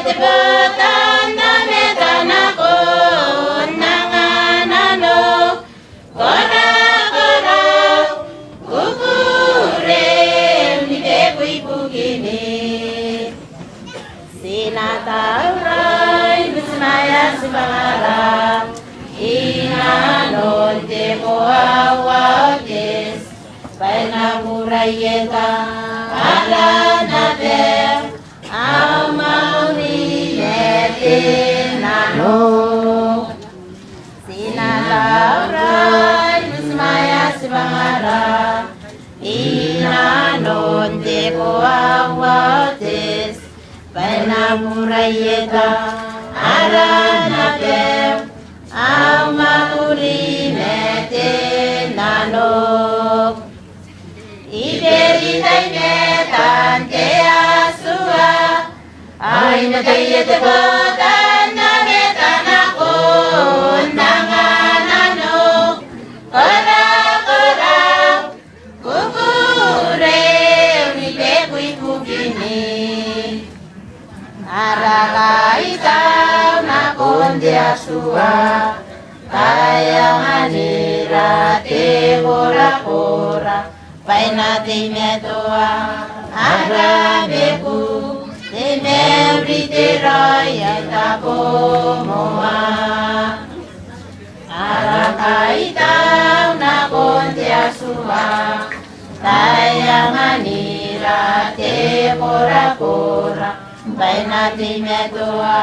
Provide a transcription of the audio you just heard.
tepotan dame tanako nanganano kora kora kukure nite kuipugini sinataurai bismaya subhara inanon tepoawates painamurayeta alanabe amauni netinano sinalaurai bismaya subhara inanon tepoawates painamurayeta alanabe amauni netinano Iberi tante asua, aina taya tepotan name tanako nanganano, kora kora kukure unipe kuipugini, araka itau nakonde asua, tayanganira te kora kora. Paina time toa arabeku time britera tapo moa arakaita na konte asua tayanganira te kora kora paina time toa